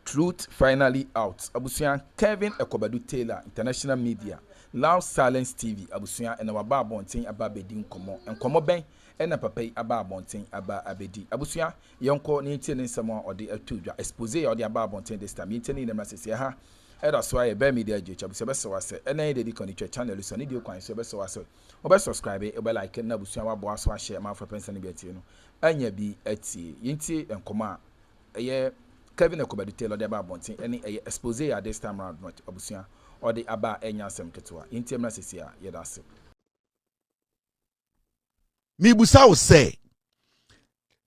Truth finally out. Abusuan Kevin Ekobadu Taylor, International Media, Loud Silence TV, Abusuan and our bar bonting about bedin komo and komo ben and a pape about bonting about abedi. Abusuan, yonko ni telling someone or the tuja expose or the about bonting this time. Telling them as I ha. That's why a bear media judge Abusa was and I did on channel so need you coin so or subscribe it or like and Abusuan boss one share my for pensani betino. And ye be at sea, yinti and coma a year. Kevin Ekobadu Taylor the about bonting any expose at this time around not Abusuan or the about any asem ketua. Intimate sia yedase. Me busa will say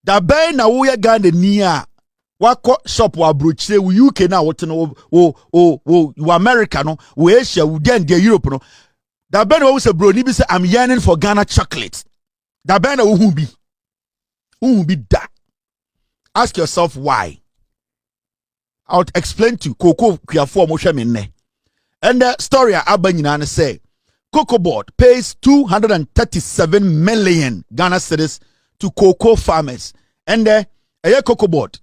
da ben na wo ya Ghana niya wako shop wa broche wo UK na wo teno wo America no wo Asia wo den de Europe no da ben wo say bro ni bi say I'm yearning for Ghana chocolate da ben na wo hu bi da. Ask yourself why. I'll explain to Coco Kiafo Moshemine. And the story Abanyina say CocoBod pays 237 million Ghana cedis to cocoa farmers. And the CocoBod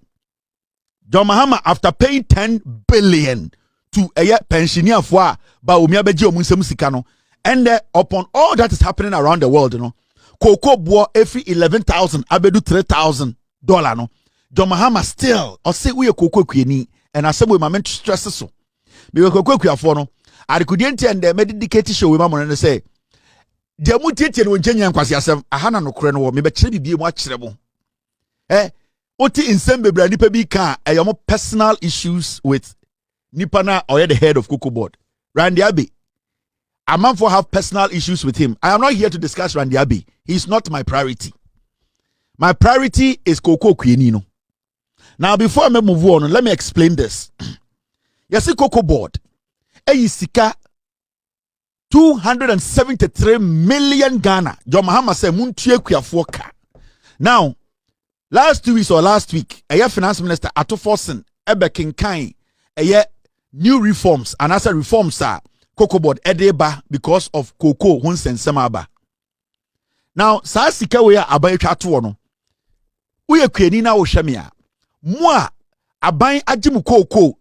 John Mahama after paying 10 billion to a pensioner for Baumiabeji Musemusikano. And upon all that is happening around the world, you know, Cocoa bought every 11,000, abedu $3,000 no. John Mahama still or say we a cocoa queenie and I said we my stress so. We were cocoa for no. I could and the medicated show with mamma and say, the mutated when Jenny and Quasiasem, a Hana no creno, maybe Chili be much trouble. Oti in Sembe Nipa car, I am personal issues with Nipana or the head of CocoBod. Randy Abbey. A man for have personal issues with him. I am not here to discuss Randy Abbey. He's not my priority. My priority is Cocoa Queenino. Now, before I move on, let me explain this. You see, CocoBod, sika 273 million Ghana. John Mahama said, Muntie. Now, last 2 weeks or last week, a finance minister Ato Forsen, Ebe Kinkai, new reforms, and as a reforms are CocoBod edeba because of cocoa hunsen semaba. Now, sa sika we are abayi chatu no. We kweni na wo hwemia. Moi aban agimu cocoa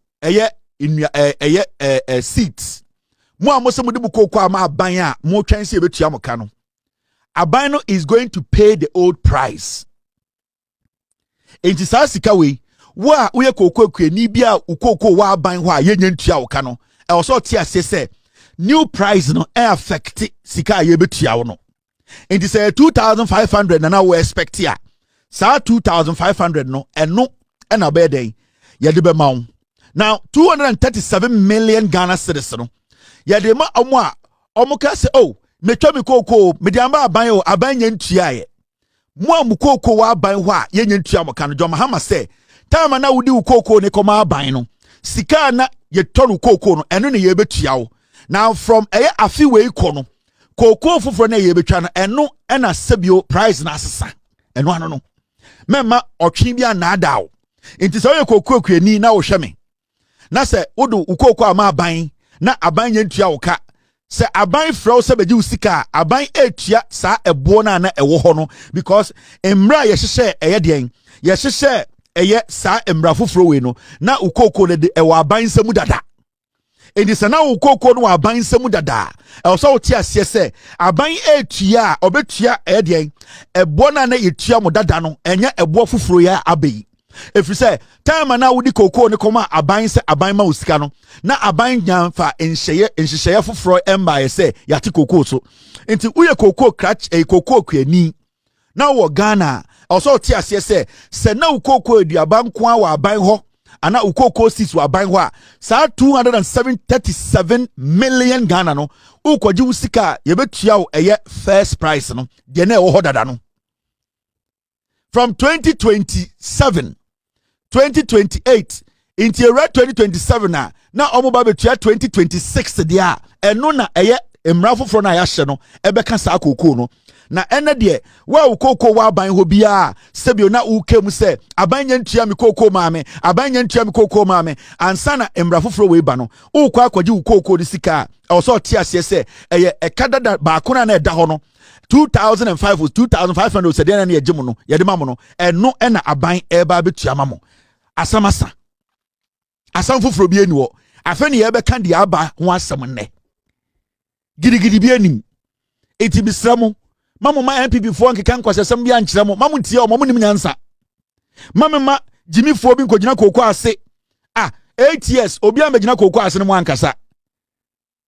seeds. Moi mo se mo de bu cocoa ama aban a mo twan se betua mo ka no. Aban no is going to pay the old price. Enti sa sika we we cocoa kweni bia cocoa wa aban ho a yenya ntua wo ka no. E wo so tia se new price no affect sika ye betua wo no. Enti say 2,500 na we expect here. Sa 2,500 no and a bed day. Yadibe maun. Now 237 million Ghana cedis no. Yadema omwa omuka se oh me twa me cocoa me de amba aban o aban nya ntua ye. Mo am cocoa wa aban ho a ye nya ntua mo kan John Mahama say time na wudi wo cocoa ne koma aban no. Sika na ye tonu cocoa no eno ne ye betua wo. Now from afi we ko no. Cocoa fufuro na ye betwa no eno na sebio price na asesa. Eno ano no. Mema otwe bia na adaw. Inti so ye cocoa kwani na wo hweme. Na se wodo ukoko ama aban na aban ye ntua wo ka. Se aban fro se beji usika aban etua sa ebo na ewo ho no because emra ye hyehyɛ eye den. Ye hyehyɛ eye sa emra foforo we no na ukoko ne de ewo aban samu dada. Enti se na ukoko no aban samu dada. E so wo ti ase se aban etua obetua eye den. Ebo na yetua mo dada no enya ebo foforo ya abai. If you say time na wudi cocoa ne koma aban se aban ma usika no na aban nyan fa enhyehye foforo emba ye se yate cocoa so enti uye cocoa crutch cocoa kwani na wo Ghana also ti ase se na cocoa aduaban ko wa aban ho ana cocoa seeds wa aban ho a sa 237 million Ghana no ukoji usika ye betua wo first price no de na wo ho dada no from 2027 2028 into year 2027 na omoba betua 2026 dia eno na emra foforo na ya hye no ebeka sa cocoa no na ene de wa cocoa wa aban ho bia sebio na ukem se abanya ntua me cocoa maame abanya ntua me cocoa maame ansa na emra foforo we ba no ukwa akwaji cocoa de sika e so tie ase se ekadada ba ko na eda ho no 2005 was 2,500 said na ye gemu no ye de mamu no eno na aban eba betua mamu asamasa Asam foforo bi eni wo. Afa ne ye be kan de aba ho asem ne. Gidigidi bi anim. Eti bisramo. Mamu ma MPP fo nkeka nkwasesem bi ankyere mo. Mamu tie o mamu nim nyansa. Mamu ma Jimmy fo bi nkogina koko ase. 8 years obi amegina koko ase no mo ankasa.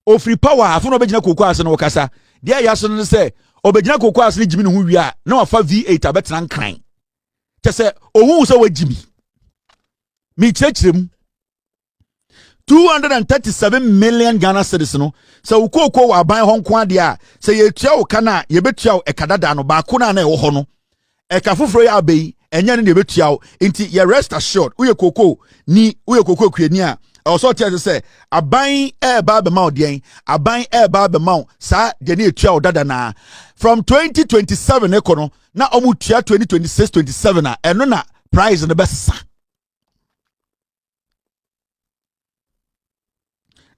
Ofri power afu no begina koko ase no kasa. Dia ya so no se obegina koko ase ni Jimmy no hu wi a na wafa V8 abetena nkran. Kese owu so wa Jimmy. Mi chechirem 237 million Ghana cedis no so ukoko wa ban ho nko ade a se ye tua wo kana ye betua wo ekadada no ba ko na na e wo ho no eka foforo ya abai enya ne betua wo nti ye rest assured uye koko kuani a also tell say aban e ba be ma odien aban e ba be ma sa de ne etua wo dada na from 2027 ekono na omu tua 2026 27 a eno na price no besa.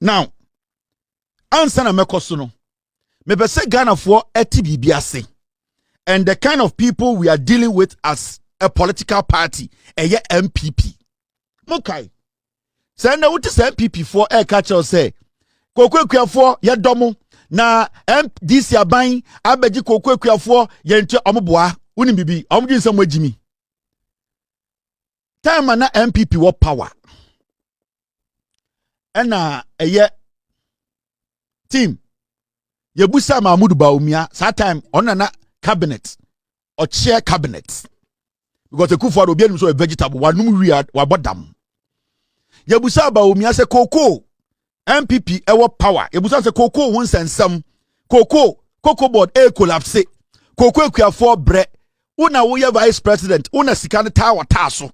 Now, answer na mekoso no. Me be say Ghana for eti bibiase. And the kind of people we are dealing with as a political party, eye MPP. Mokai. Say na wuti say MPP for catch us say. Koko for ye domo na MDC aban abeji koko for ye nti omoboa. Uni bibi, omji nsem wajimi. Time na MPP wo power. Ena eye team yebusa Mahmoud Baumia that time on na cabinet or chair cabinet because the kufu obi enu so a vegetable wanum wi wa bodam yebusa Baumia se koko MPP ewo power yebusa se koko won sensam CocoBod collapse koko akuafo bre una wo ye vice president una sika ne tawa taso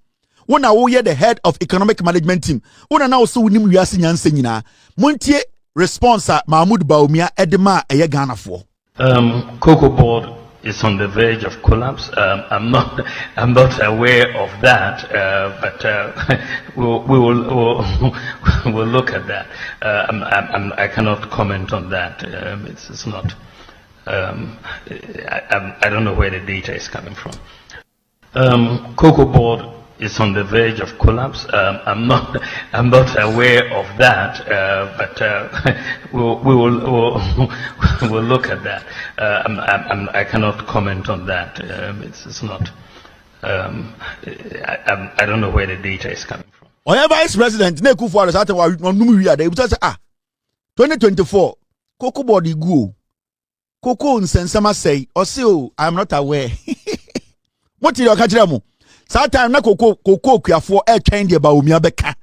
una wo ye the head of economic management team una na so wonim wiase nyansa nyina montie response Mahmoud Baumia edema eye Ghana for CocoBod is on the verge of collapse. I'm not aware of that, but we'll look at that. I cannot comment on that. It's not. I don't know where the data is coming from. CocoBod is on the verge of collapse. I'm not aware of that, but we'll look at that. I cannot comment on that. It's not. I don't know where the data is coming from. Oya vice president ne kufu ara sata wa num wi ada e buta say 2024 CocoBod igu Coco nsensama say o say o I'm not aware. What you ka kire mo that time na Coco kuafo e twen de Baumia beka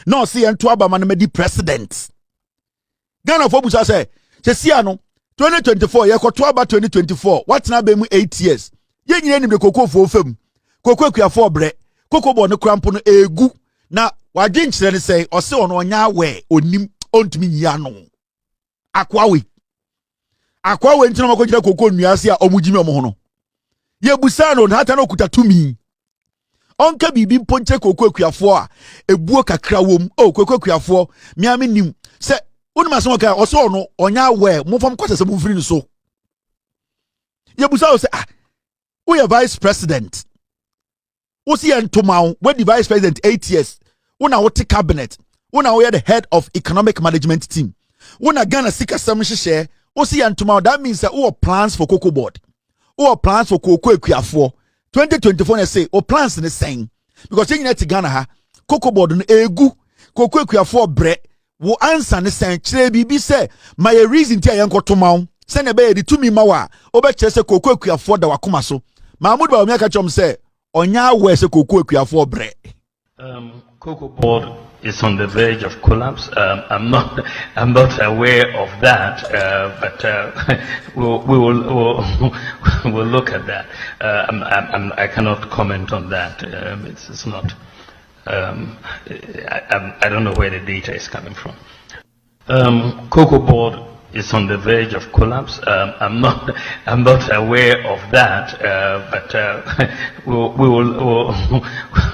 na o say ento aba ma na medi president Ghana for busa say se no 2024 ye koto aba 2024 what na be mu 8 years ye nyina nim de Coco fo fam Coco kuafo bre CocoBod no krampo no egu na wagye nkyere ne say o say ono onya awe onim ontumi nyia no akwawe ntino makogina Coco nuase a omugimi omo no ye busa no hata no kuta tumi onka bibi mponche Coco akuafo a ebuo kakra wom Coco akuafo miame nim se wonu maso ka o so no onya we mo fam kwase se mo firi so ye busa o se we are vice president o si entoma we the vice president 8 years una wote cabinet una we the head of economic management team una Ghana sika sam hye o si entoma that means that we plans for CocoBod or plans for Coco akuafo 2024 na say o plans ne sen because you net Ghana ha CocoBod no egu Coco akuafo bre wo answer ne sen kire bibi say my reason ti ayenkoto mawo se ne be di tumi mawa obe kire say Coco akuafo da wakoma so Mahmoud Baumia ka chom say onya we say Coco akuafo bre CocoBod is on the verge of collapse. I'm not aware of that, but we'll look at that. I cannot comment on that. It's not. I don't know where the data is coming from. CocoBod is on the verge of collapse. I'm not aware of that, but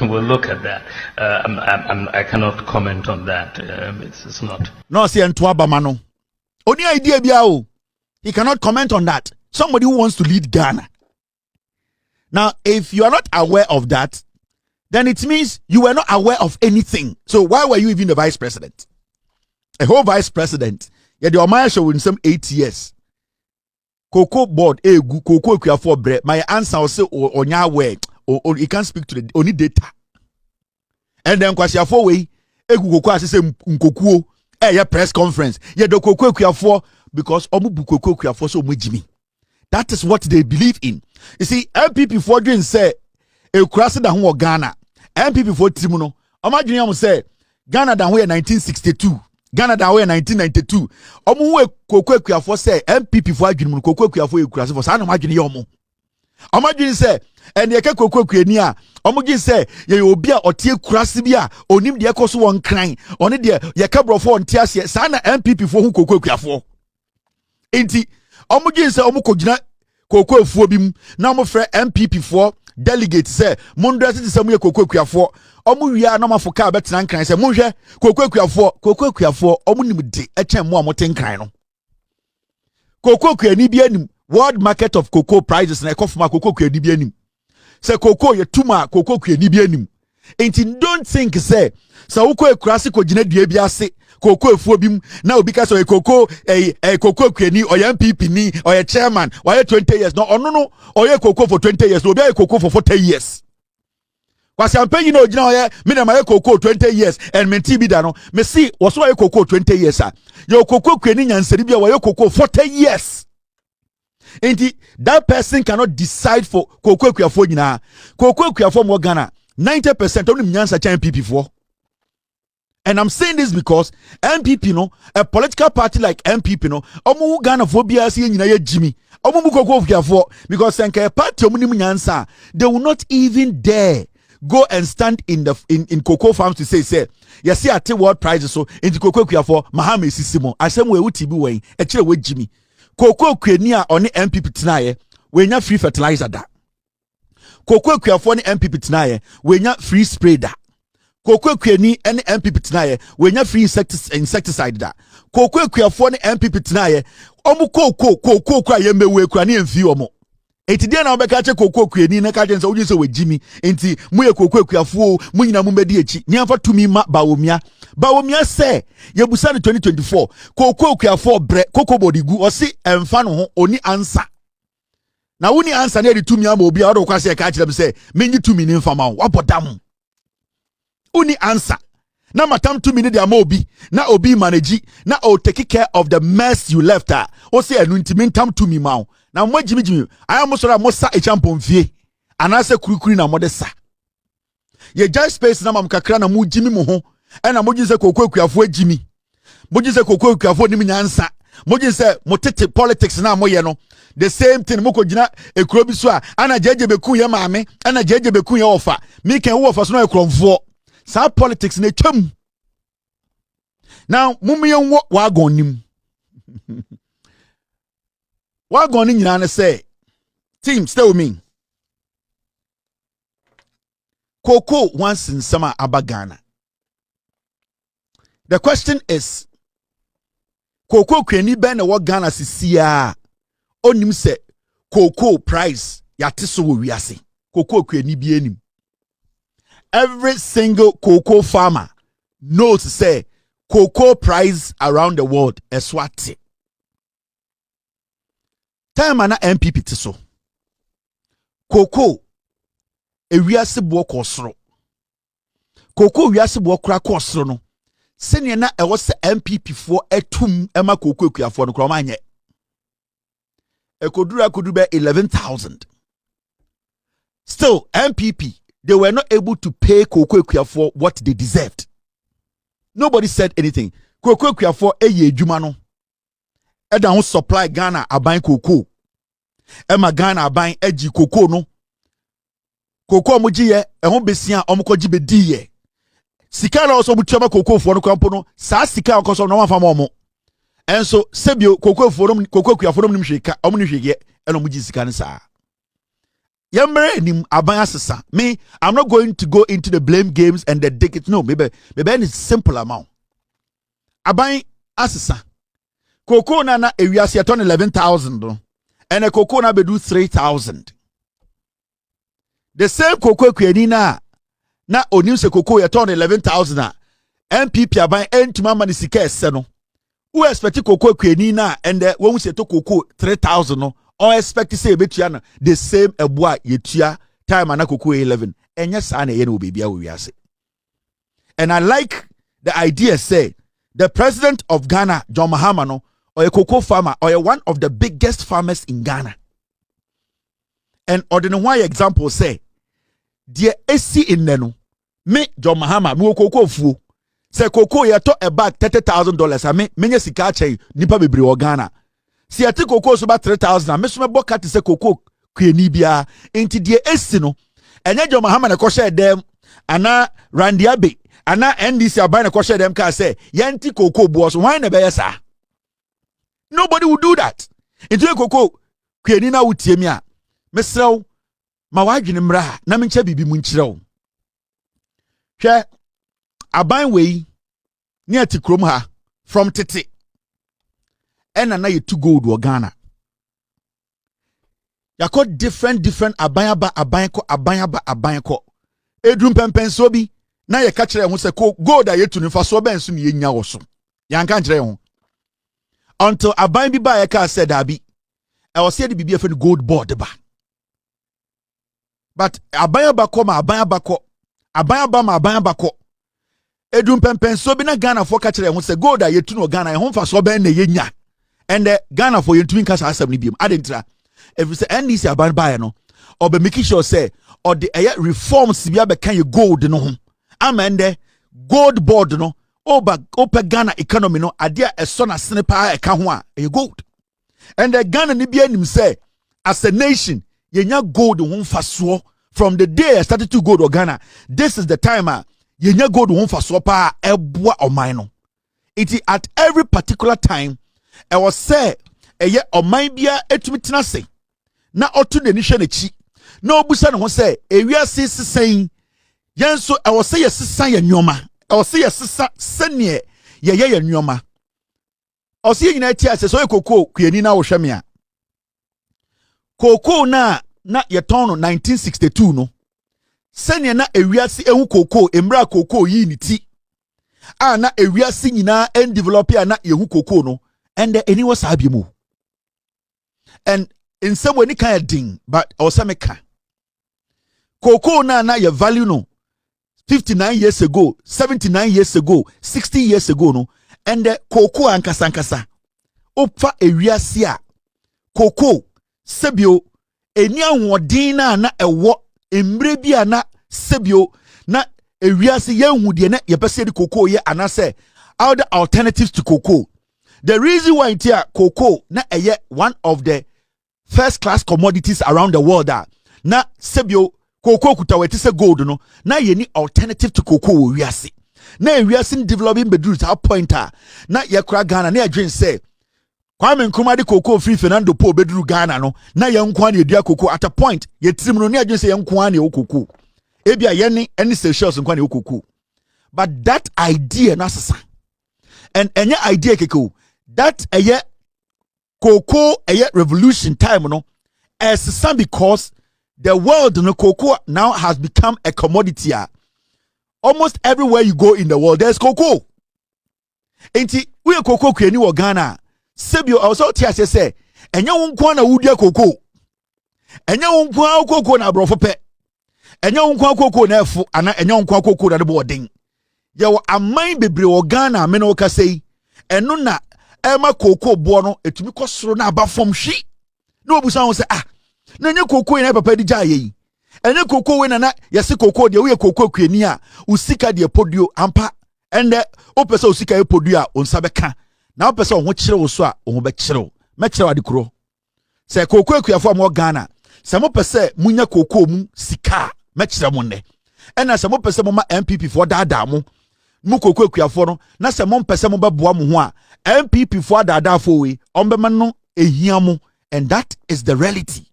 we'll look at that. I cannot comment on that. It's not. No, see Antoaba Mano. Only idea biao. He cannot comment on that. Somebody who wants to lead Ghana. Now, if you are not aware of that, then it means you were not aware of anything. So why were you even the vice president? A whole vice president. Yeah, the Omaya show in some 8 years. CocoBod, Coco for bread. My answer was say on your way. Or you can't speak to the only data. And then kwasi for way, Coco as say Nkokuo, yeah press conference. Yeah, the Coco for because Omu Coco for so much Jimmy. That is what they believe in. You see, MPP for doing say a cross da ho Ghana. MPP for Timuno. Imagine you say Ghana da ho 1962. Ghana da ho 1992. Omu we Coco for say MPP for adwin Coco for a cross for say na imagine you omo. Imagine say and ye ke Coco ni a omu gi say ye obi a otie cross bi a onim de ekoso won kran. Oni de ye ka brofo ontia ase say na MPP for hu Coco for. Enti omu gi say omu kogina Coco fuo bi mu na omu frɛ MPP for delegate say mondress ti say mu ye Coco for omu wia na mafo ka betena nkran say monhwɛ Coco for omu nim de echen mu amoten nkran no Coco ni bi anim world market of cocoa prices na ekofuma Coco ni bi anim say Coco ye tuma Coco ni bi anim enti don't think say wukɔ ekurase kogina dua bi ase Coco efuo bi mu na obi ka say Coco Coco ni or MPP ni or chairman why 20 years no no or Coco for 20 years no obi Coco for 40 years kwasi ampanyi na ogina oye me na my Coco 20 years and menti bi da no me see was why Coco 20 years ah your Coco kwani nyanseri bi why Coco 40 years. And that person cannot decide for Coco Kuafo nyina. Coco Kuafo mo Ghana 90% only nyansa cha MPP for. And I'm saying this because MPP no, a political party like MPP no, omu Ghana for BRC nyina ye Jimmy. Omu Coco Kuafo because senke party omu nyansa, they will not even dare go and stand in the in cocoa farms to say you see at world prices so into Coco Kuafo Mahama Sisimo asem we wuti bi wen e kire we Jimmy. Coco kwani a oni MPP tenaye we nya free fertilizer da. Coco Kuafo ni MPP tenaye we nya free spray da. Coco kwani any MPP tenaye we nya free insecticide da. Coco Kuafo ni MPP tenaye omu coco kwa ye mewe kwa ni emfi omo. Enti dia na obeka che Coco kwani na ka je nsa wuje se we Jimmy enti mu ye Coco Kuafo mu nyina mu medi echi ni amfa tumi ma bawomia se yebusa ni 2024 Coco Kuafo bre CocoBod gu osi emfa no ho oni answer na woni answer na de tumi ama obi a do kwase ka kire se menyi tumi ni mfa ma wabodam oni answer na matam tumi ni de ama obi na obi manage na o take care of the mess you left her o se enu ntimi ntam tumi ma na mo jimi aya so ra mo sa echampon fie anase kurukuri na mo de sa ye judge space na mam kakra na mo jimi mo ho ena mo jise Coco Kuafo ajimi mo jise Coco Kuafo nim nyansa mo jise mo tete politics na mo ye no the same thing mo ko gina ekuro bi so a ana jeje beku ye maame ana jeje beku ye ofa me kan wo ofa so na ekromfo sa politics na twam now mumye wo wagon nim wagon ni nyina na say team stay with me Coco once in summer abagana. The question is, Coco kwani ben na wo Ghana sisia onim se Coco price yate so wo wiase. Coco kwani bi anim. Every single cocoa farmer knows say cocoa price around the world is what. Time na MPP te so. Cocoa e wiase bo kosoro. Cocoa wiase bo kra kosoro no. Senior na was MPP for etum ema Coco Kuafo no kroma anye ekodura kodube 11,000. Still MPP they were not able to pay Coco Kuafo what they deserved. Nobody said anything. Coco Kuafo eye adwuma no eda ho supply Ghana aban cocoa ema Ghana aban agi cocoa no cocoa mo giye ehon besia omkogi bediye sika na also butiama Coco fo no kwampo no sa sika akoso no mafa mo enso sebio Coco Kuafo no nimhweka omo ni hwege eno mo gi sika ne sa yemre nim aban asesa me I'm not going to go into the blame games and the dig it no maybe is simple amount aban asesa Coco na ewiase ton 11,000 no and a Coco na bedu 3,000. The same Coco kwani na na onim se cocoa ye ton 11,000 a MPP aban entuma ma ne sika ese no who expect cocoa kwani na and when we say to cocoa 3,000 no or expect say betua no the same eboa yetua time na cocoa 11 enya sa na ye no bibia we wiase. And I like the idea say the president of Ghana, John Mahama, no, or a cocoa farmer, or one of the biggest farmers in Ghana. And ordinary example say, dear AC in Neno, me John Mahama, me cocoa fu, say cocoa ya to a bag $30,000. I mean, many sikache nipa bibri o Ghana. Si ati cocoa so about 3,000. I mean, boka ti say cocoa kwenibia. Inti dear AC no, and John Mahama na koshe dem, ana Randy Abbey. Ana NDC abai na kwashe dem ka say yanti cocoa boss why na be yesa. Nobody would do that. Into cocoa kwani na wutie mi a mesrew ma wadwene mra na mencha bibi mu nkirew. Hwe aban wei ni ati krom ha from tete ena na yetu gold wo Ghana. Yakọ different aban ko edrum pempenso bi na ye ka kire ho se gold a yetu nifa so ben so ne yenya wo so yanka kire ho until aban bi ba ye ka said abi e wo se de bibia fe gold board ba but aban ba ko ma aban ba ko edum pempen so bi na Ghana for ka kire ho se gold a yetu no Ghana e ho fa so ben ne yenya and Ghana for yetu nka sa asem ne biem adentra if you say NDC aban ba ye no or be make sure say or the reforms bia be kan ye gold no ho amende gold board no opa Ghana economy no adia eso na sene pa eka ho a e gold and the Ghana ni bia nim say as a nation yenya gold ho mfaso from the day I started to go to Ghana. This is the time yenya gold ho mfaso pa eboa oman no it at every particular time I was say eye oman bia etumi tena se na otu de ni hwe na chi na obusa ne ho say ewiase sesen yen so I was say yesesa ya nyoma I was say yesesa sene ye ya nyoma o se nyina ti ase so ekoko kuani na wo hwe me a koko na ye ton no 1962 no sene na ewiase ehu koko emra koko yi ni ti na ewiase nyina en develop ya na yehu koko no and any was abiemu and in some way ni kan din but o se meka koko na ye value no 59 years ago, 79 years ago, 60 years ago no and the cocoa ankasa opa ewiase a cocoa sebio eni anwodin na ewo emre bia na sebio na ewiase yenhu de na yepese de cocoa ye anase other alternatives to cocoa. The reason why it here cocoa na one of the first class commodities around the world na sebio cocoa kutaweti se gold no na ye ni alternative to cocoa wo wiase na wiase developing bedroot how pointer na ye kura Ghana na adwen say Kwame Nkrumah de cocoa free Fernando Po bedru Ghana no na ye nko na edua cocoa at a point ye tirim no na adwen say ye nko na ye cocoa ebia ye ni any Seychelles nko na ye cocoa but that idea na sasa and any idea keko that cocoa revolution time no as because the world no cocoa now has become a commodity. Almost everywhere you go in the world there's cocoa. Enti we cocoa kwani wo Ghana. Sebio also tia say enya wonko na wudia cocoa. Enya wonko cocoa na brofo pe. Enya wonko cocoa na efu ana enya wonko cocoa na de boden. Ye wo aman bebre wo Ghana me no ka sei. Eno na ema cocoa bo no etumi kosoro na aba fom hwi. Na obusa won say na nye cocoa na papa di jaye ene cocoa we na yesi cocoa de we cocoa kwani a usika de poduo ampa ende opese usika e poduo a onsa beka na opese ho kire wo so a ho be kire me kire wade kuro se cocoa kuafo mo Ghana se mo pese munya cocoa mu sika me kire mo ne ena se mo pese mo ma MPP for dada mo mu cocoa kuafo no na se mo pese mo beboa mo ho a MPP for dada fo we ombema no ehia mo and that is the reality.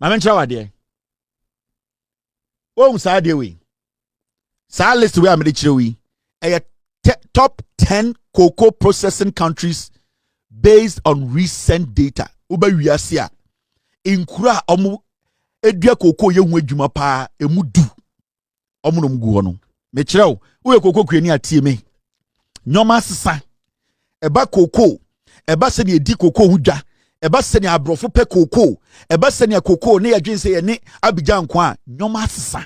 Mamentra wade o musade we sa list we am de kire we top 10 cocoa processing countries based on recent data uba wiase a inkura omu edua cocoa ye hu adwuma pa emu du omunom gu ho no me kyerɛw wo cocoa kuani atie me nyoma sesa eba cocoa eba se ne edi cocoa ho dwa eba se ne abrofo pe cocoa eba se ne cocoa ne yadwen se ye ne abigyan ko a nyoma sesa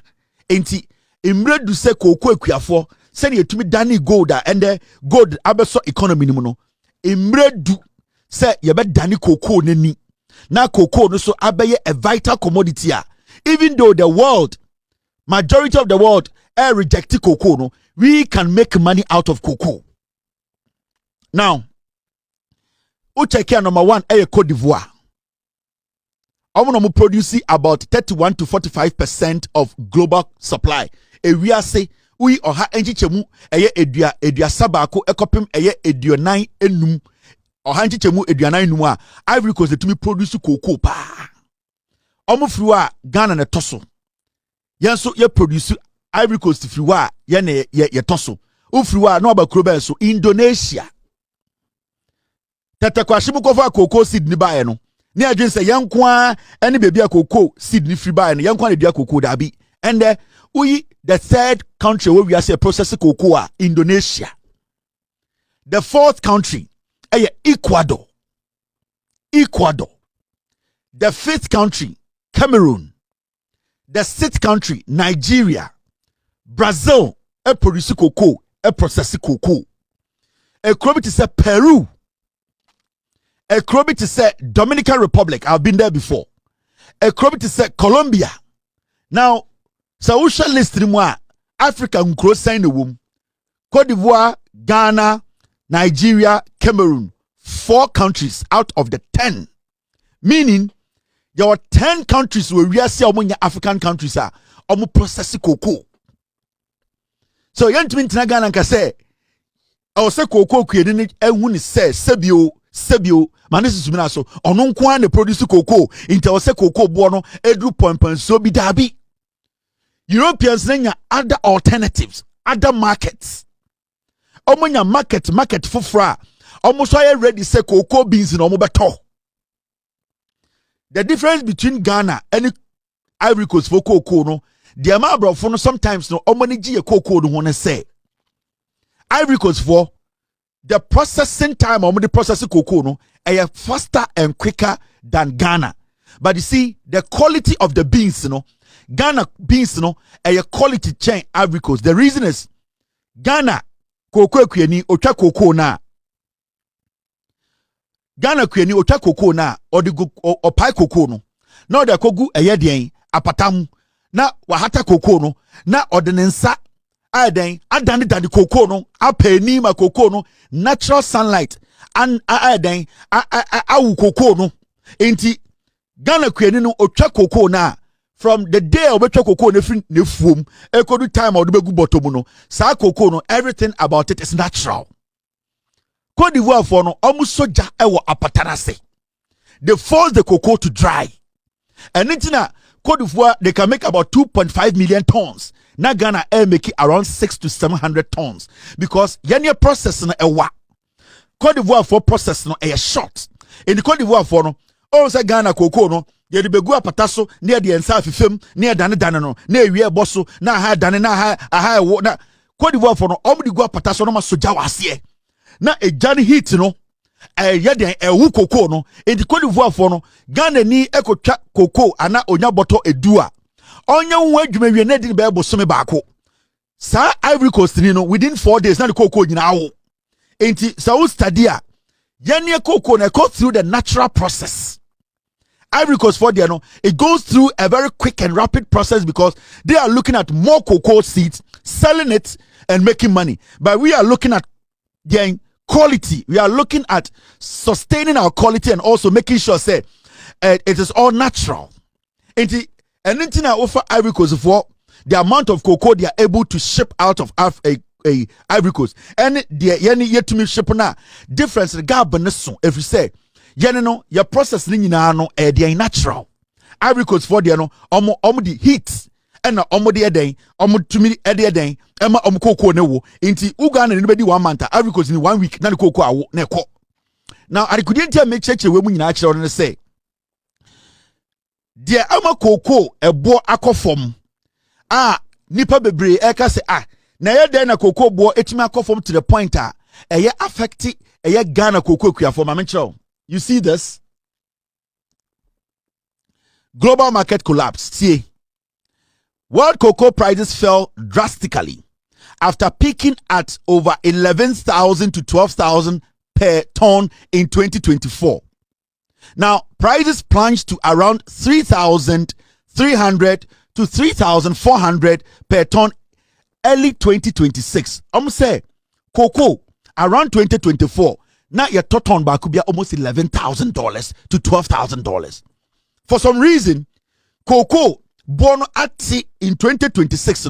enti emredu se cocoa akuafo se ne yetumi dane gold a ende gold abeso economy nimu no emredu se ye be dane cocoa nani na cocoa no so abeye a vital commodity a even though the world majority of the world reject cocoa no we can make money out of cocoa. Now check here number 1 Cote d'Ivoire. Omo produce about 31 to 45% of global supply. We are say we oha enchichemu edua sabako ekopem eduonan enum oha enchichemu eduonan enum a Ivory Coast de tumi produce cocoa pa. Omo friwa Ghana na toso. Yenso ye produce Ivory Coast friwa ye toso. Ufriwa no aba kroba so Indonesia. Tete kwa shimu kofa cocoa seed ni bae no. Ni adwen se yankwa ene bebi a cocoa seed ni free bae no yankwa na dua cocoa dabi. And the third country where we are say processing cocoa Indonesia. The fourth country Ecuador. The fifth country Cameroon. The sixth country Nigeria. Brazil produce cocoa, process cocoa. Ekrobit is Peru. Ekrobit is Dominican Republic. I've been there before. Ekrobit is Colombia. Now, so we shall list more Africa nkro sign the womb. Cote d'Ivoire, Ghana, Nigeria, Cameroon. 4 countries out of the 10. Meaning, there were 10 countries where we are seeing African countries are processing cocoa. So, young to me, Ghana can say, I say cocoa creating it, say, Sebio, manesi sumina so, onon kwa ne produce cocoa, inte wase cocoa bono, edru point so bi dabi. Europeans nenya other alternatives, other markets. Omonya market fufra. Almost all ready say cocoa beans in omo beto. The difference between Ghana and Ivory Coast for cocoa no, the amount of no sometimes no omoni ji cocoa no wanna say. Ivory Coast for the processing time of the processing cocoa no is faster and quicker than Ghana. But you see, the quality of the beans, Ghana beans, a quality chain Ivory Coast. The reason is Ghana cocoa kweni ocha cocoa na. Ghana kweni ocha cocoa na or the or pie cocoa no. Now the kogu ayedien apatamu na wahata cocoa no na ordinansa aden adani dani cocoa no apeni ma cocoa no natural sunlight and aden awu cocoa no enti Ghana kweni no otwa cocoa na from the day obetwa cocoa ne free ne fuom ekodu time odubegu bottom no sa cocoa no everything about it is natural. Cote d'Ivoire for no omusoja ewo apatanase. They force the cocoa to dry. And intina Cote d'Ivoire they can make about 2.5 million tons. Na Ghana make it around 600 to 700 tons because yenye process no ewa. Cote d'Ivoire for process no a short. In the Cote d'Ivoire for no all say Ghana cocoa no ye de begu apataso near the ensa fifem near dane no na ewie boso na ha dane na ha wo na Cote d'Ivoire for no omdi gu apataso no ma soja wase na e jani heat no ye de ewu cocoa no in the Cote d'Ivoire for no Ghana ni ekotwa cocoa ana onya boto edua onya nwa adwuma wie na di be bosome baako sa Ivory Coast ni no within 4 days na the cocoa nyina awo enti sa wo study a yene cocoa na go through the natural process. Ivory Coast for there no it goes through a very quick and rapid process because they are looking at more cocoa seeds, selling it and making money. But we are looking at their quality. We are looking at sustaining our quality and also making sure say it is all natural. And anything I offer Ivory Coast for the amount of cocoa they are able to ship out of Ivory Coast and the yet to me ship na difference the gap if you say no your process ni nyina no they are natural. Ivory Coast for there no omo the heat and omo the eden omo to me eden ema omo cocoa ne wo nti Uganda ni be di 1 month Ivory Coast ni 1 week na the cocoa awo na ekọ. Now I couldn't tell me cheche we mu nyina akere no say there ama cocoa ebo akofom nipa bebre eka se na ye den na cocoa bo etimi akofom to the point eye affect eye Ghana cocoa kuafo ma menchero. You see this? Global market collapse. See, world cocoa prices fell drastically after peaking at over 11,000 to 12,000 per ton in 2024. Now, prices plunged to around 3,300 to 3,400 per ton early 2026. Say cocoa around 2024. Now your ton back could be almost $11,000 to $12,000. For some reason, cocoa born at in 2026,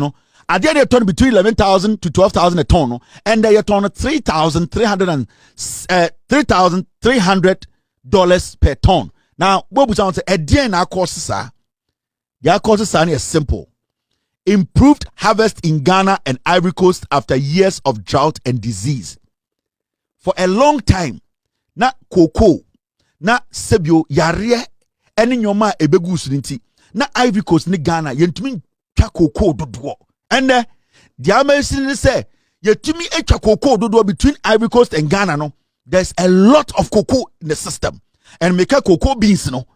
at the end of turn between 11,000 to 12,000 a ton, and they turn $3,300 per ton. Now, what we say, a DNA courses are their causes are simple: improved harvest in Ghana and Ivory Coast after years of drought and disease. For a long time, na cocoa, na sebio yare, eni nyoma ebegu suninti, na Ivory Coast ni Ghana yentumi twa cocoa dodo. And the amazing say yetumi twa cocoa dodo between Ivory Coast and Ghana no. There's a lot of cocoa in the system, and make a cocoa beans no.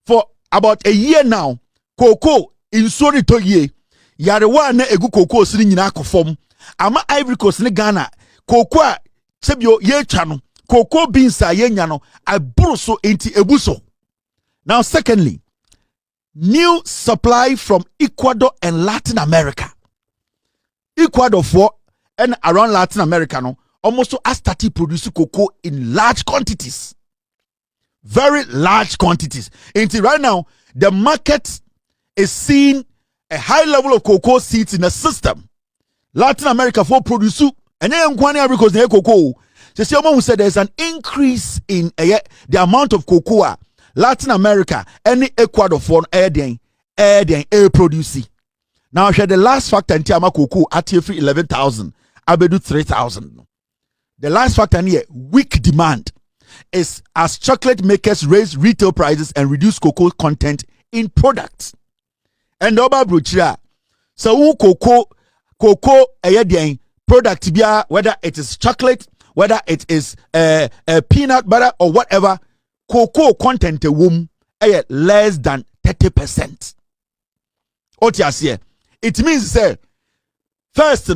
For about a year now, cocoa in sorry to ye yare wa na egu cocoa sini nyina akofom ama Ivory Coast ni Ghana cocoa sebio ye twa no cocoa beans a ye nya no aburu so enti ebuso. Now secondly, new supply from Ecuador and Latin America. Ecuador for and around Latin America no almost has started producing cocoa in large quantities. Very large quantities. Until right now, the market is seeing a high level of cocoa seeds in the system. Latin America for produce and then because they cocoa. So someone who said there's an increase in the amount of cocoa Latin America and Ecuador for air producing. Now share the last factor in Tiama cocoa at 11,000. Abedu 3,000. The last factor here, weak demand, is as chocolate makers raise retail prices and reduce cocoa content in products. And over bruchia, so cocoa product bia, whether it is chocolate, whether it is peanut butter or whatever, cocoa content less than 30%. Otiasie, it means say first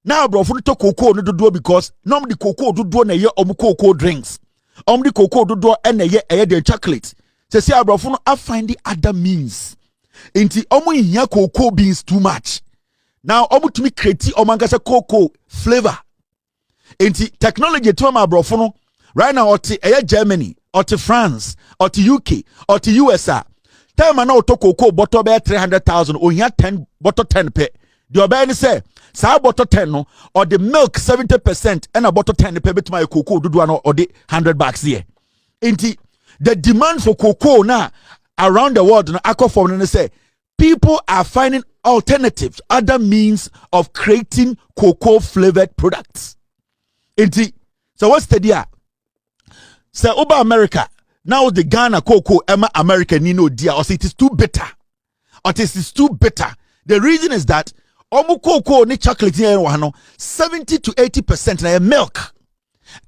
now bro for to cocoa no do because normally cocoa do na ye cocoa drinks. The cocoa do and the chocolate. Say bro for no find the other means. Inti hia cocoa beans too much. Now to me create say cocoa flavor. Inti technology to my bro for no right now or Germany or to France or to UK or to USA. Time now to cocoa bottle be 300,000 or here 10 bottle 10 pe. The obey say sa bottle 10 no or the milk 70% and a bottle 10 pe bet my cocoa do or the $100 here. Inti the demand for cocoa now around the world na akofom and say people are finding alternatives, other means of creating cocoa flavored products. Inti so what's the deal? Say over America now the Ghana cocoa Emma American Nino dear or say it is too bitter. Or it is too bitter. The reason is that omu cocoa ni chocolate ni 70 to 80% na milk.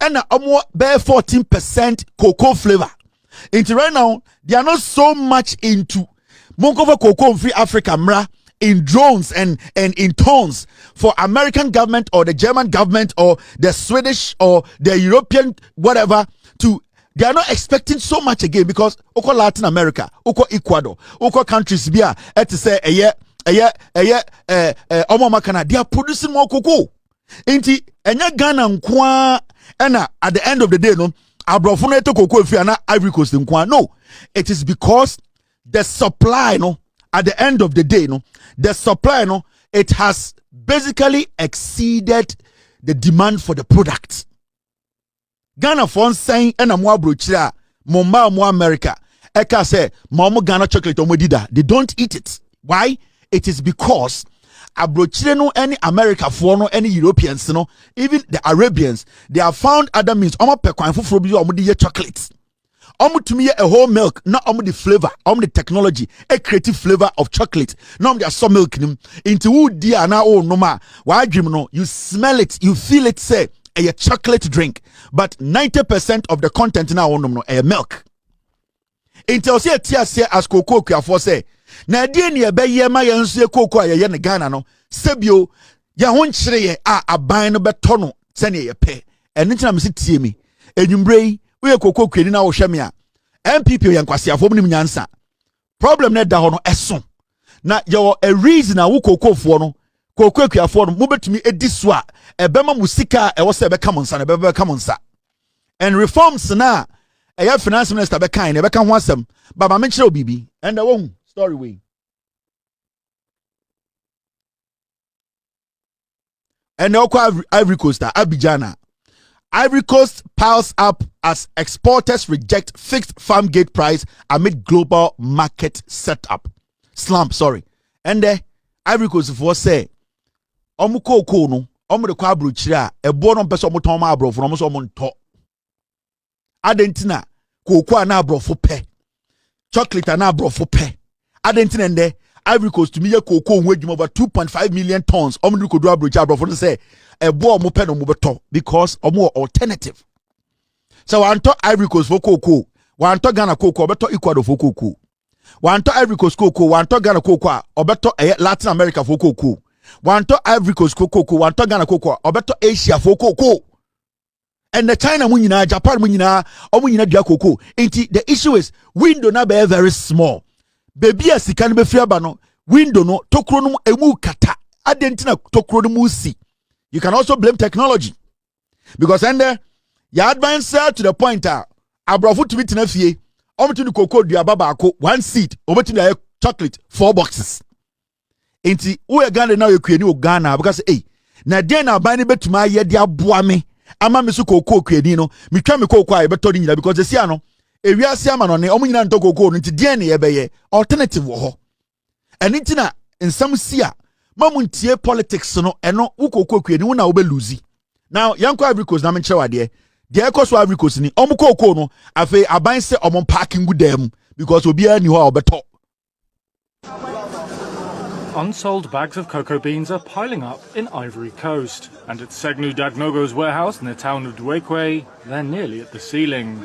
And omu bare 14% cocoa flavor. Into right now, they are not so much into Monkova cocoa free Africa mra in drones and in tons for American government or the German government or the Swedish or the European whatever to. They are not expecting so much again because oko Latin America, oko Ecuador, oko countries bia to say they are producing more cocoa. Inti enya Ghana nkwa ena at the end of the day no abrofo no to cocoa fi na Ivory Coast nkwa. No, it is because the supply no at the end of the day no the supply no it has basically exceeded the demand for the product. Ghana for saying and a more brochira Mumba mo America eka say momo Ghana chocolate omodida they don't eat it. Why? It is because abrochire no any America for no any Europeans no even the Arabians they have found other means omo pe kwan foforo bi omodi ye chocolate Omu to me a whole milk, not the flavor, the technology, a creative flavor of chocolate. No, the some milk into wood dear now oh no ma. Why dream no? You smell it, you feel it, say a chocolate drink, but 90% of the content now no a milk. Until say tia say as cocoa for say. Na die ne ebe ye ma ye nso ye cocoa ye ne Ghana no. Sebio ya ho nkyere ye a aban no beto no se ne ye pe. Eno ntina me se tie mi. Enwumbre we cocoa kwani na wo hwe me a. MPP yan kwasiafo nim nyansa. Problem na da ho no eso. Na ye a reason a wo cocoa fo no. Cocoa kwafo no mo betumi edi so a ebema musika e wo se be come nsa na be come nsa. And reforms na finance minister be kind be kan ho asem baba me kire obibi and wo story way and Ivory Coast Abidjan. Ivory Coast piles up as exporters reject fixed farm gate price amid global market setup slump and Ivory Coast for say omu cocoa no omu de kwa abro kire a ebo no pese omu ton ma abro for omu so omu nto adentina cocoa na abrofo pe chocolate na abrofo pe adentina ende Ivory Coast to me ye cocoa nwe dwuma over 2.5 million tons omdu kodu abrocha abrofo say ebo omo pe no mo beto because omo alternative so wanto Ivory Coast for cocoa wanto Ghana cocoa beto Ecuador for cocoa wanto Ivory Coast cocoa wanto Ghana cocoa obeto Latin America for cocoa wanto Ivory Coast cocoa wanto Ghana cocoa obeto Asia for cocoa. And the China munyina, Japan munyina, omunyina dua cocoa. The issue is window na be very small. Baby as can be free no window no tokro no emu kata. Adentina tokro no musi. You can also blame technology. Because and ya advance to the point abrofu to meet na fie. Omutu the cocoa dua baba ako 1 seed, omutu na chocolate 4 boxes. Enti we Ghana now you kwani o Ghana because na den na ban betuma ye dia boa me. Ama me so cocoa kwani no me twa me cocoa e beto nyina because sia no ewiase ama no ne omu nyina nto cocoa no nti den ne ye beye alternative wo ho eni ntina nsam sia mamuntie politics no eno wo cocoa kwani wo na wo be lose now yanko Ivory Coast na me nchewa de ekoso Ivory Coast ni omu cocoa no afi aban se omu parking gudam because obi ani ho obeto. Unsold bags of cocoa beans are piling up in Ivory Coast. And at Segnou Dagnogo's warehouse in the town of Douekwe, they're nearly at the ceiling.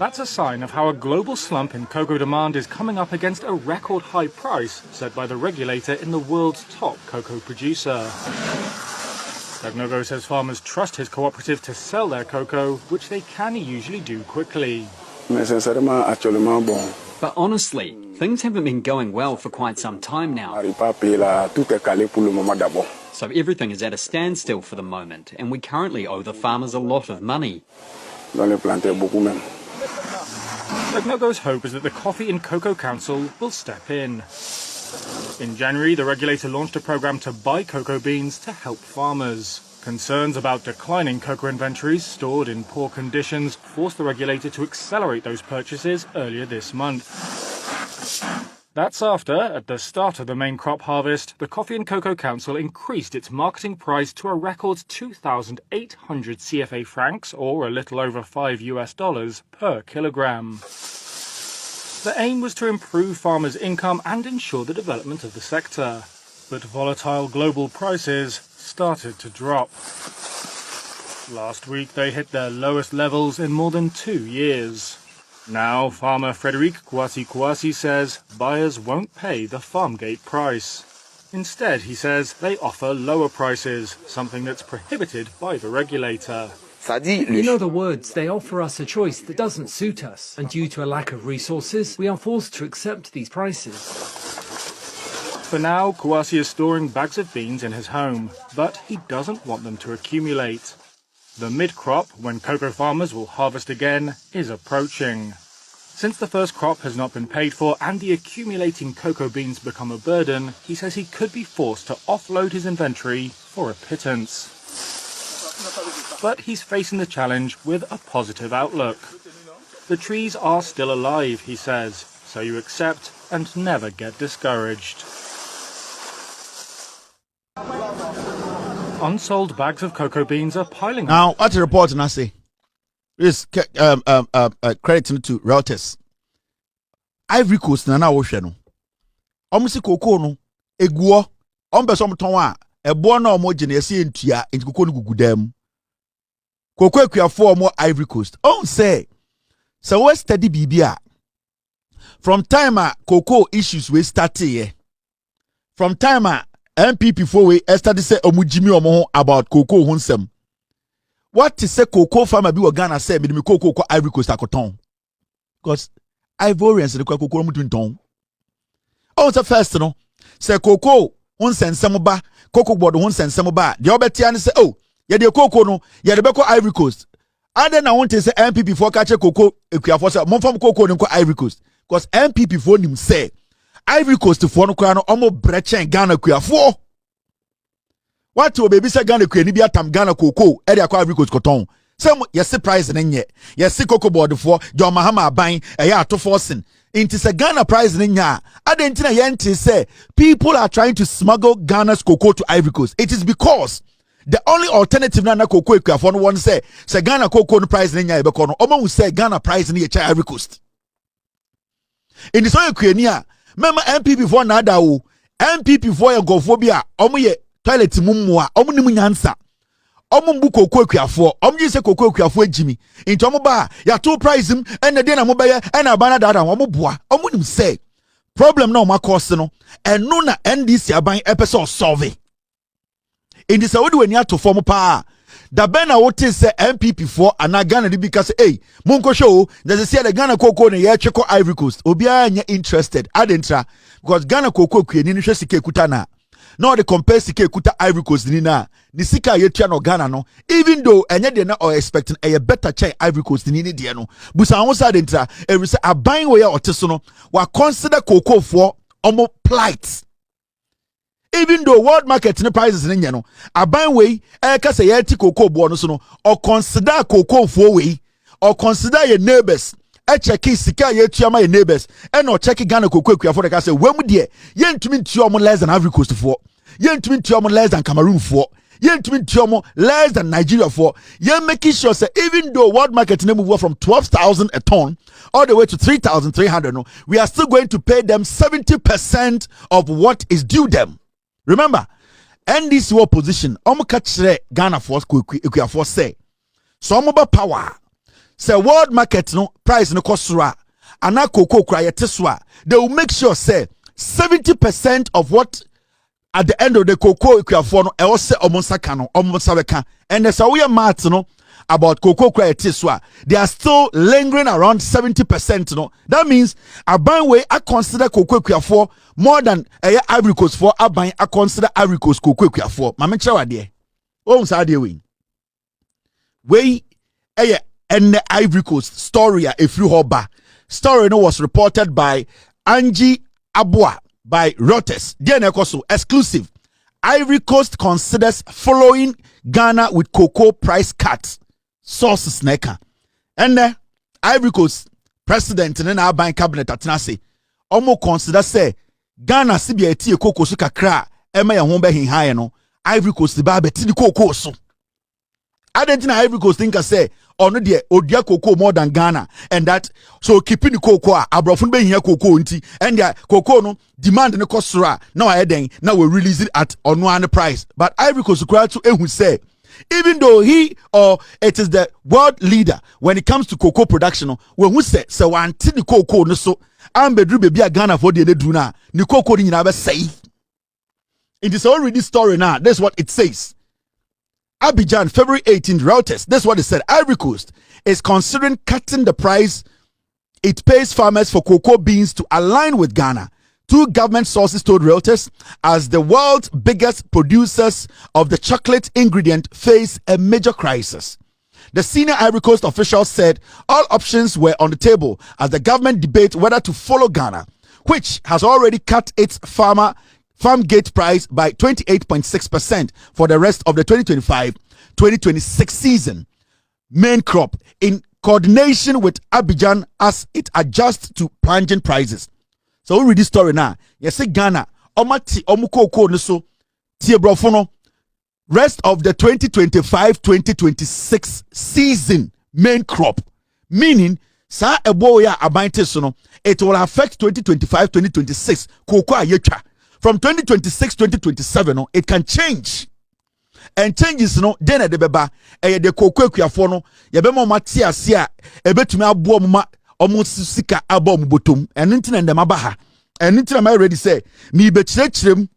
That's a sign of how a global slump in cocoa demand is coming up against a record high price set by the regulator in the world's top cocoa producer. Dagnogo says farmers trust his cooperative to sell their cocoa, which they can usually do quickly. But honestly, things haven't been going well for quite some time now. So everything is at a standstill for the moment, and we currently owe the farmers a lot of money. Dagnogo's hope is that the Coffee and Cocoa Council will step in. In January, the regulator launched a program to buy cocoa beans to help farmers. Concerns about declining cocoa inventories stored in poor conditions forced the regulator to accelerate those purchases earlier this month. That's after, at the start of the main crop harvest, the Coffee and Cocoa Council increased its marketing price to a record 2,800 CFA francs, or a little over $5 per kilogram. The aim was to improve farmers' income and ensure the development of the sector. But volatile global prices started to drop. Last week they hit their lowest levels in more than 2 years. Now farmer Frederic Kouassi says buyers won't pay the farm gate price. Instead, he says, they offer lower prices, something that's prohibited by the regulator. In other words, they offer us a choice that doesn't suit us, and due to a lack of resources, we are forced to accept these prices. For now, Kouassi is storing bags of beans in his home, but he doesn't want them to accumulate. The mid-crop, when cocoa farmers will harvest again, is approaching. Since the first crop has not been paid for and the accumulating cocoa beans become a burden, he says he could be forced to offload his inventory for a pittance. But he's facing the challenge with a positive outlook. The trees are still alive, he says, so you accept and never get discouraged. Unsold bags of cocoa beans are piling up. Now, what's the report, Nasi? This credit to Reuters. Ivory Coast na wo hwe no. Omsi cocoa no eguo. Ombeso mton a ebo na omo gine ese ntua enti cocoa no gugudam. Cocoa akuafo omo Ivory Coast. On say so we study bibia. From time cocoa issues we start here. From time MPP for we study say omo jimi omo about cocoa hunsem. What is say cocoa farmer bi Ghana say me cocoa ko Ivory Coast akoton. Because Ivorians the cocoa mu tunton. Oh, the first no. Say cocoa hunsensem ba, CocoBod hunsensem ba. The obetia ne say oh, ye de cocoa no, ye de be ko Ivory Coast. And then I want to say MPP for catch cocoa ekuafo say mon fam cocoa no ko Ivory Coast. Because MPP for nim say Ivory Coast for no kwa no omo brechen Ghana ekuafo. What to baby say Ghana kwe ni bia tam Ghana cocoa e de akwa Ivory Coast koton. Say yes price nenye. Yes CocoBod for John Mahama aban e ya to forcing. Into say Ghana price nenye. Adentina yenti say people are trying to smuggle Ghana's cocoa to Ivory Coast. It is because the only alternative na cocoa ekuafo no one say Ghana cocoa no price nenye e be ko no. Omo will say Ghana price ni e cha Ivory Coast. In the so ekwani a mema MPP for na ada o. MPP for yegofobia omo ye toilet mummu a omo nim nyansa omo mbu cocoa ekuafo omo ji se cocoa ekuafo agimi into omo ba ya to price him and the na mo be and abana dada omo boa omo nim say problem na omo cause no eno na NDC aban episode solve in the Saudi when ya to form pa da ben na wote say MPP for ana Ghana di because hey munko show there's say the Ghana cocoa na ye cheko Ivory Coast obi anya interested adentra because Ghana cocoa kueni ni hwe sika ekuta na no the compare sika ekuta Ivory Coast ni na ni sika yetua no Ghana no even though enye de na or expecting a better check Ivory Coast ni de no busa ho sa adentra every say aban we ya oteso no wa consider cocoa for omo plight. Even though world market ni prices ni no aban we ka say yeti cocoa bo no so no or consider cocoa for we or consider your neighbors check sika yetua ma your neighbors and or check Ghana cocoa ekuafo de ka say we mu de yentumi ntua mo less than Ivory Coast for yentumi ntua mo less than Cameroon for yentumi ntua mo less than Nigeria for you making sure say even though world market ni move from 12,000 a ton all the way to 3,300 no we are still going to pay them 70% of what is due them. Remember, NDC war position, catch Ghana force ekuafo say. So omo power. Say world market no price no kosura. Ana cocoa cry teswa. They will make sure say 70% of what at the end of the cocoa ekuafo no e o say omo saka no omo sabeka. And there's a we math no about cocoa cry teswa. They are still lingering around 70% no. That means aban way I consider cocoa ekuafo more than Ivory Coast for aban I consider Ivory Coast cocoa ekuafo. Mama chewa de. O sa de we and Ivory Coast story a free hoba. Story no was reported by Angie Abua by Reuters. Dienekoso exclusive. Ivory Coast considers following Ghana with cocoa price cuts. Sources neka. And Ivory Coast president and our bank cabinet atenase. Omo consider say Ghana sibia tie cocoa so kakra ema ya ho be hin no. Ivory Coast ba beti di cocoa so. Adentina Ivory Coast think say ono de odia cocoa more than Ghana and that so keeping the cocoa abrofun be hia cocoa nti and the cocoa no demand ne kosora na wa eden na we release it at ono an price but Ivory Coast kura to ehu say even though he or it is the world leader when it comes to cocoa production when who say so wanti the cocoa no so ambedru be bia Ghana for the do na the cocoa ni nyina be say it is already story now. That's what it says. Abidjan, February 18th, Reuters. That's what it said. Ivory Coast is considering cutting the price it pays farmers for cocoa beans to align with Ghana. Two government sources told Reuters as the world's biggest producers of the chocolate ingredient face a major crisis. The senior Ivory Coast officials said all options were on the table as the government debate whether to follow Ghana, which has already cut its farm gate price by 28.6% for the rest of the 2025-2026 season. Main crop in coordination with Abidjan as it adjusts to plunging prices. So we read this story now. Yes, Ghana, omati omukoko niso tie brofono. Rest of the 2025-2026 season main crop, meaning sa ebo ya abante so no, it will affect 2025 2026 cocoa yecha. From 2026 2027 no, it can change. And changes no then at the beba the cocoa kuafo no ye be mo mate ase a ebetumi abo ma omo sika abo mo botom eno ntina ndem abaha eno ntina ma ready say me be kirechirem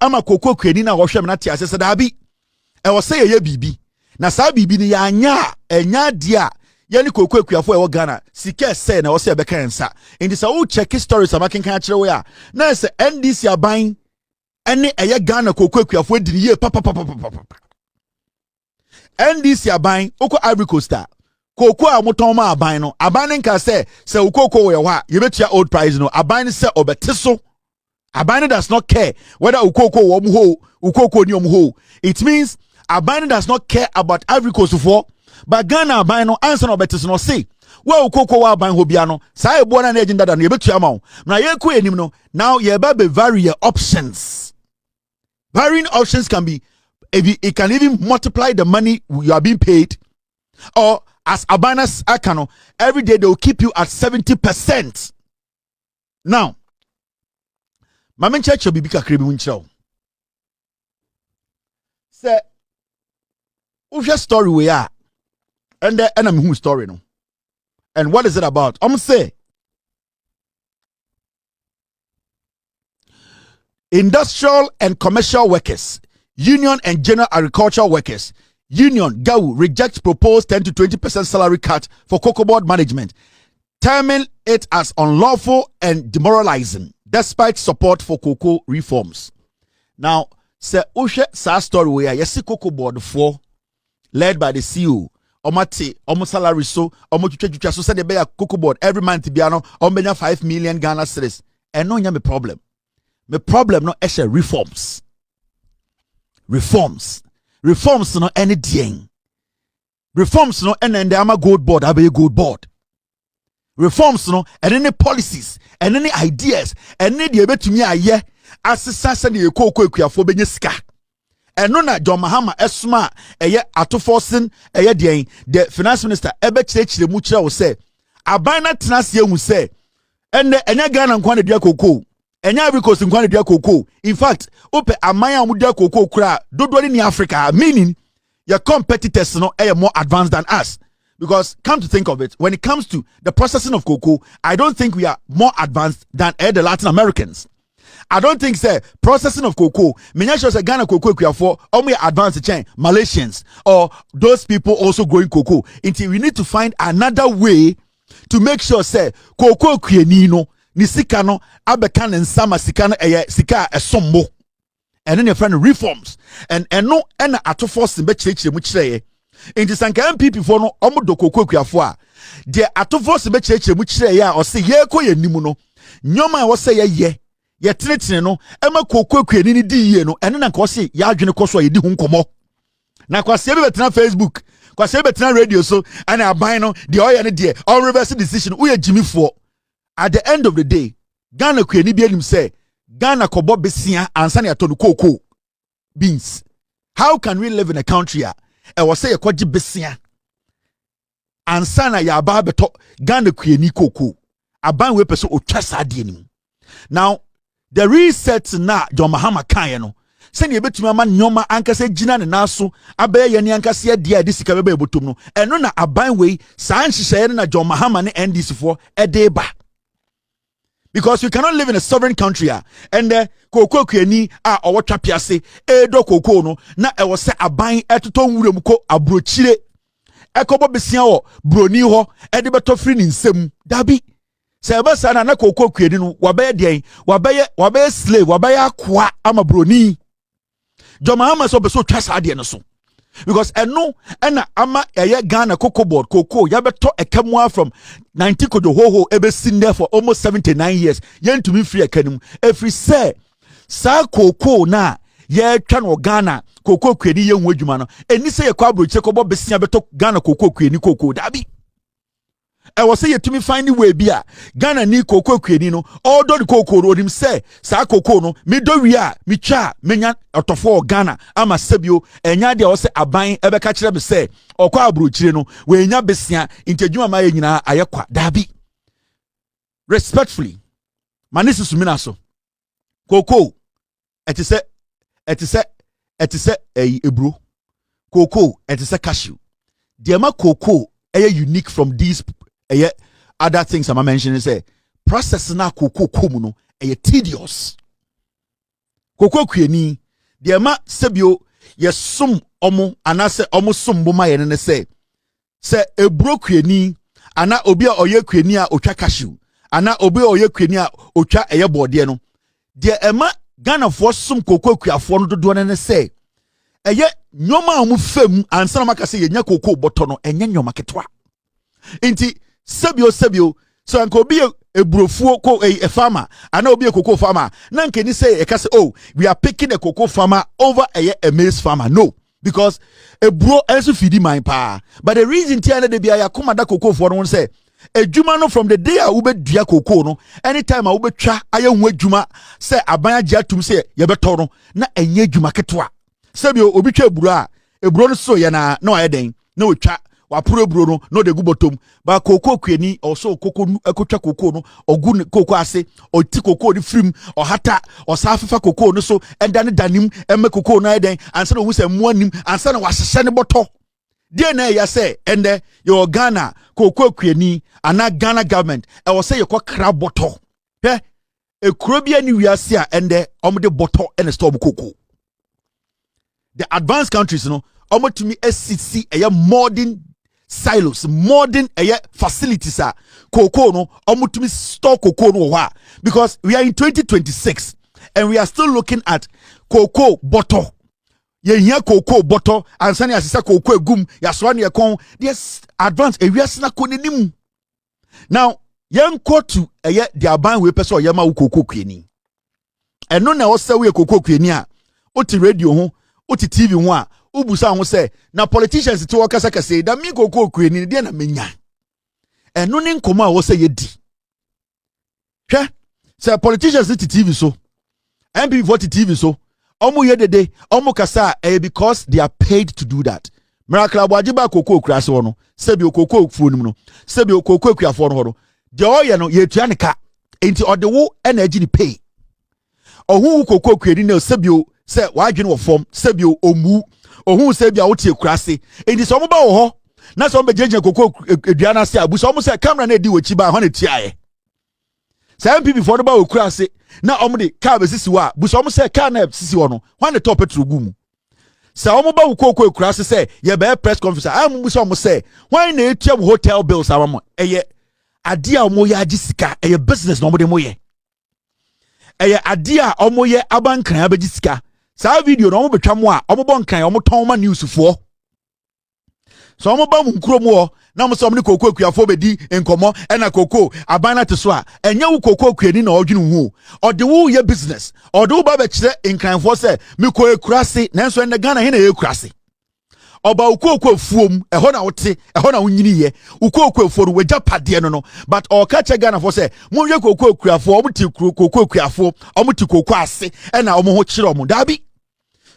ama cocoa kuani na wo hwem na te ase se da bi e wo say ye bibi na sa bibi ni ya anya dia ye ni cocoa kuafo e wo Ghana sika say na wo say be kan nsa indi sa wo check stories amaken kan kire we a na say NDC aban ene eye Ghana cocoa kuafo dini ye papa NDC aban oko Ivory Coast cocoa amoton ma aban no nka se cocoa we ho a ye betua old price no aban se obeteso aban does not care whether cocoa wo ho cocoa ni ho. It means aban does not care about Ivory Coast for but Ghana aban no answer no obeteso no say well cocoa wa aban ho bia no sa e bo na agenda da no ye betua ma na ye ko enim no now ye ba be vary your options. Varying options can be, it can even multiply the money you are being paid, or as Abanas Akano, every day they will keep you at 70%. Now, Mamen Church will be big akribi winchow. Say, who's your story we are? And the enemy who story no. And what is it about? I'm say. Industrial and commercial workers, union and general agricultural workers, union GAU rejects proposed 10 to 20% salary cut for CocoBod management, terming it as unlawful and demoralizing, despite support for cocoa reforms. Now, say Ushe sa story where you see CocoBod for led by the CEO. Omate, omo salary so, omo chucha so say the bear CocoBod every month biano, omenya 5 million Ghana cedis. And no nyame problem. The problem no is reforms no any ding. Reforms no and the ama gold board have a gold board. Reforms no and any policies and any ideas and any the to me aye asesa the cocoa kuafo benye sika. And no na John Mahama esma eye atoforcing eye den the finance minister ebe chire mu chire wo say abana tenase hu say and enya Ghana nkwa na dia cocoa. Enya Ivory Coast nkwa dia cocoa. In fact, ope amaya mu dia cocoa kura dodori ni Africa, meaning your competitors no are more advanced than us. Because come to think of it, when it comes to the processing of cocoa, I don't think we are more advanced than the Latin Americans. I don't think say processing of cocoa, menya sure say Ghana cocoa kuafo only advanced chain Malaysians or those people also growing cocoa. Until we need to find another way to make sure say cocoa kueni no ni sika no abeka ne nsama sika no sika esombo and then your friend reforms and no and atoforce be chire mu chire enti sanka MPP for no omodo cocoa kuafo a de atoforce be chire mu chire ya o se ye ko ye nimu no nyoma wo se ye tenetene no ema cocoa kuani ni di ye no ene na ko se ya adwene ko so ye di hu nkomo na kwase be betena Facebook kwase be betena radio so and aban no de oye ne de all reverse decision uye Jimmy for. At the end of the day, Ghana kuani bi anim say Ghana kobo besia ansa na atonu cocoa beans. How can we live in a country e was say ekoji besia ansa na ya ba beto Ghana kuani cocoa aban we person otwa sade nim. Now the reset na John Mahama kan no say na ebetumi ama nyoma ankasa gina ne naso abaye ye ne ankasa dia de sika beba ebotom no eno na aban we san hihye na John Mahama ne NDC for edeba. Because you cannot live in a sovereign country and the cocoa kuani or trapiase edo cocoa no na e was say aban etoto nwurem ko abrochire ekobo besia wo broni ho e de beto free ni nsem dabi se ebe sa na cocoa kuani no wabaye den wabaye slave wabaye akwa ama broni John Mahama so be so twasa de no so because eno na ama eye Ghana CocoBod cocoa ya beto ekamua from 90 kodo ho ebe sin there for almost 79 years yen to me free akanim every say sa cocoa na ye twa no Ghana cocoa kuani ye hu adwuma no eni say ye kwa broche kobo besia beto Ghana cocoa kuani cocoa dabi I was say to me find the way bia Ghana ni cocoa kweni no all do the cocoa ro him say sa cocoa no me do wi a me twa menya otofo Ghana ama sebio enya de o say aban ebeka kire be say okwa abrochire no we nya besia intedwuma ma nyina ayekwa dabi respectfully manisi sumina so cocoa etise ebro cocoa etise cashew the ma cocoa unique from these other things I'm mentioning say process na cocoa komu no tedious cocoa kweni the ma sebio yesum omo anase omo sum boma ye ne say ebro kweni ana obi a oye kweni a otwa cashew ana obi a oye kweni a otwa bode no the ema Ghana for sum cocoa kwiafo no dodo ne say nyoma amu fam ansa maka say yenya cocoa boto no enye nyoma ketwa inti sebio so anko obi ebrofuo ko a farmer ana obi a cocoa farmer na nke ni say say oh we are picking a cocoa farmer over a maize farmer no because ebro also feed my pa but the reason tiana de bia yakoma da cocoa for no say ejuma no from the day a ubedua cocoa no anytime a ubetwa ayehu ejuma say aban agye atum say ye beto no na enye ejuma ketwa sebio obi twa ebro no so ye na ayeden na otwa wapuro bro no de gubotom ba cocoa kweni also cocoa ekotwa cocoa no ogu cocoa ase oti cocoa ni frim ohata osafafa cocoa no so enda ne danim emme cocoa no ayeden ansa no hu se muanim ansa na wahehye ne boto de na ya say ende your Ghana cocoa kweni ana Ghana government e wo say yekwa kra boto he ekuro bia ni wiase a ende omde boto ene store cocoa the advanced countries no omotumi SCC modern silos modern facilities are cocoa no omutumi store cocoa no wa because we are in 2026 and we are still looking at cocoa bottle ye here cocoa bottle and sani asisa cocoa gum ya so na kon this advance ewiase na konenim now yen to the aban we person yema wo cocoa kweni eno na wo se we cocoa kweni a oti radio ho oti TV ho a ubusa ho say na politicians ti wakasa kase da mi cocoa kweni de na menya eno ne nkoma wo say yedi hwe say politicians ti TV so MP vote TV so omu yedede omu kasa because they are paid to do that miracle abajiba cocoa krase wono sebi cocoa fuonim no sebi cocoa kuafo no ho de oye no yetua ne ka enti ode wo energy ni pay ohu cocoa kwedi na sebi se wadwene wo form sebi omu ohu sebi a wotie krase enti so mo ba wo ho na so mo bejeje cocoa eduana se abu so mo se camera na edi wachi ba ho na tiae some people for the ba okurase na omde car be sisi wa bu so mo se car na sisi wo no when the top petrol gum se omo ba ukoko okurase se ye be press conference am bu so mo se when na etua hotel bills am eye ade a omo ye agi sika eye business no omde mo ye eye ade a omo ye abankran abagi sika sa video no omo betwa mo a omo bon kan omo ton ma news fo so omo ba mu nkuro mo na mo so omo ne cocoa kuafo bedi enkomo na cocoa abana te so a enye wo cocoa kuani na odwene hu o de wo ye business o de wo ba be kire enkranfo se me ko ekurase na enso ne Ghana he na ekurase oba ukoko fuom eho na wote eho na wonyini ye ukoko fuoro wagya pade no but o ka che Ghana for se mo ye cocoa kuafo o muti cocoa kuafo o muti cocoa ase na o mo ho kire o mo dabi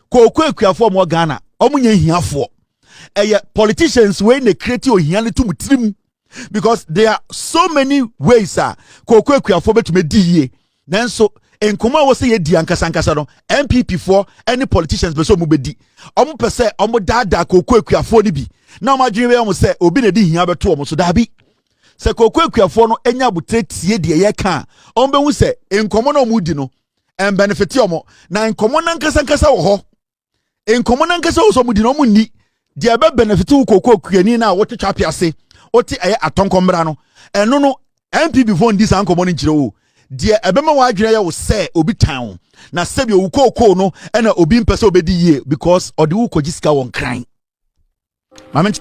cocoa kuafo mo Ghana o mo nya hiafo politicians when they create ohiane to mutrim because there are so many ways cocoa kuafo betume diye nanso enkoma wo se ye di ankasa no MPP for any politicians be so mu bedi omo pese omo dada cocoa kuafo ni bi na omo adwene we omo se obi na di hia beto omo so dabi se cocoa kuafo no enya butre tie de ye ka omo be hu se enkomo no mu di no en benefit omo na enkomo na ankasa wo ho enkomo na ankasa wo so mu di no mu ni de ebe benefit wo cocoa kuani na wo twetwa piase oti atonkombra no eno no MPP before ndi san komo ni kire wo de ebe ma wa adwene ye wo se obi tan na sebi wo cocoa no na obi mpese obedi ye because odi wo kogiska won kran mama